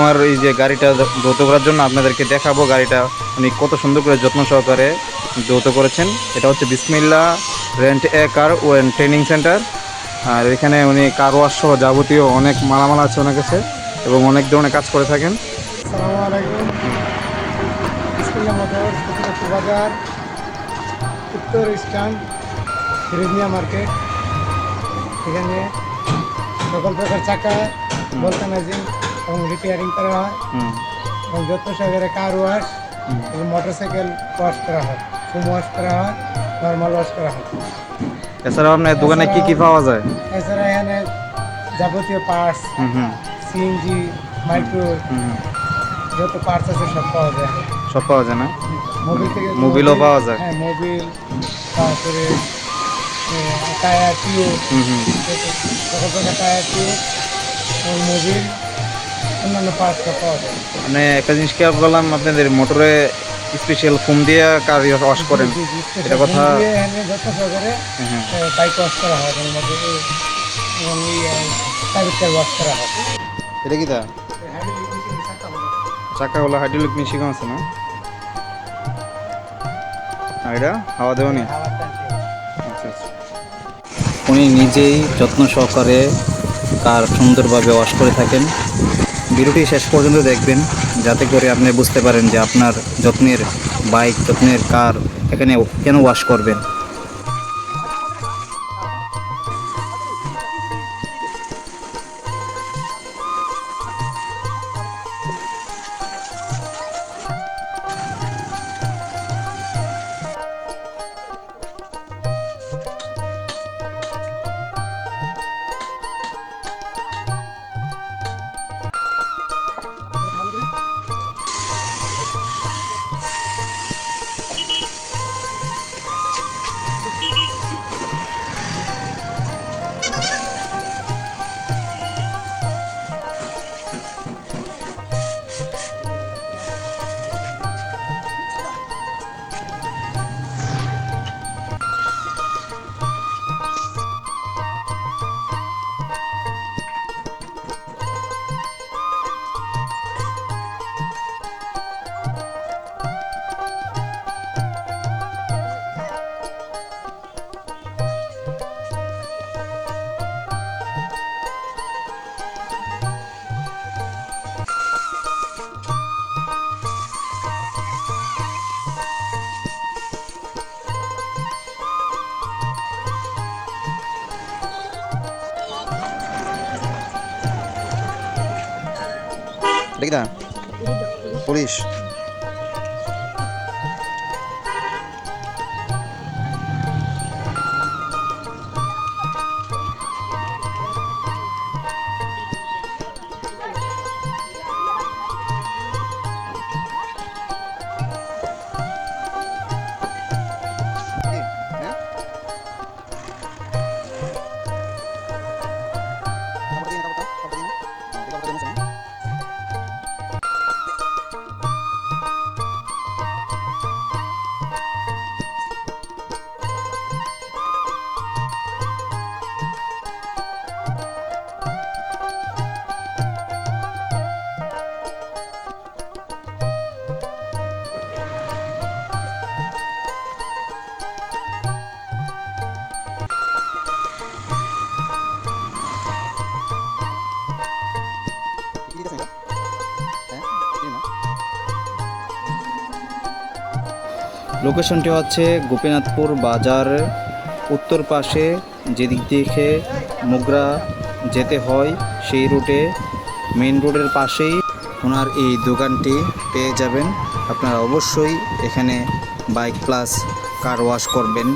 ওনার এই যে গাড়িটা ধৌত করার জন্য আপনাদেরকে দেখাবো গাড়িটা উনি কত সুন্দর করে যত্ন সহকারে ধৌত করেছেন। এটা হচ্ছে বিসমিল্লাহ রেন্ট এ কার ও ট্রেনিং সেন্টার। আর এখানে উনি কার ওয়াশ সহ যাবতীয় অনেক মালামাল আছে ওনার কাছে এবং অনেক ধরনের কাজ করে থাকেন। আসসালামু আলাইকুম। বিসমিল্লাহ মোটরস, ফকিরাপুর বাজার, উত্তর স্ট্যান্ড, রেজনিয়া মার্কেট। এখানে সকল প্রকার চাকা, ভলকানাইজিং এবং রিপেয়ারিং করা হয় এবং যত্ন সহকারে কার ওয়াশ এবং মোটরসাইকেল ওয়াশ করা হয়, ফুম ওয়াশ করা হয়, নর্মাল ওয়াশ করা হয়। এছাড়াও আপনার দোকানে কি কি পাওয়া যায়? এছাড়া এখানে যাবতীয় পার্টস, সিএনজি, মাইক্রো, যত পার্টস আছে সব পাওয়া যায়। সব পাওয়া যায় না? মোবিল থেকে মোবিলও পাওয়া যায়? হ্যাঁ, মোবিল, তারপরে টায়ার টিউব, সকল প্রকার টায়ার টিউব এবং মোবিল, অন্যান্য পার্টস সব পাওয়া যায়। মানে একটা জিনিস খেয়াল করলাম আপনাদের মোটরে স্পেশাল ফোম দিয়ে কার ওয়াশ করেন, এটা কথা? এখানে যত সহকারে বাইক ওয়াশ করা হয় এবং এই টায়ার ওয়াশ করা হয়। এটা কি তা চাকাগুলো হাইড্রোলিক মেশিন আছে না? আর এটা হাওয়া দেওয়া নেই। আচ্ছা আচ্ছা। উনি নিজেই যত্ন সহকারে কার সুন্দরভাবে ওয়াশ করে থাকেন। ভিডিওটি শেষ পর্যন্ত দেখবেন যাতে করে আপনি বুঝতে পারেন যে আপনার যত্নের বাইক, যত্নের কার এখানে কেন ওয়াশ করবেন। দেখি না পুলিশ লোকেশনটি হচ্ছে গোপীনাথপুর বাজার উত্তর পাশে, যেদিক থেকে মোগরা যেতে হয় সেই রুটে মেইন রোডের পাশেই ওনার এই দোকানটি পেয়ে যাবেন। আপনারা অবশ্যই এখানে বাইক প্লাস কার ওয়াশ করবেন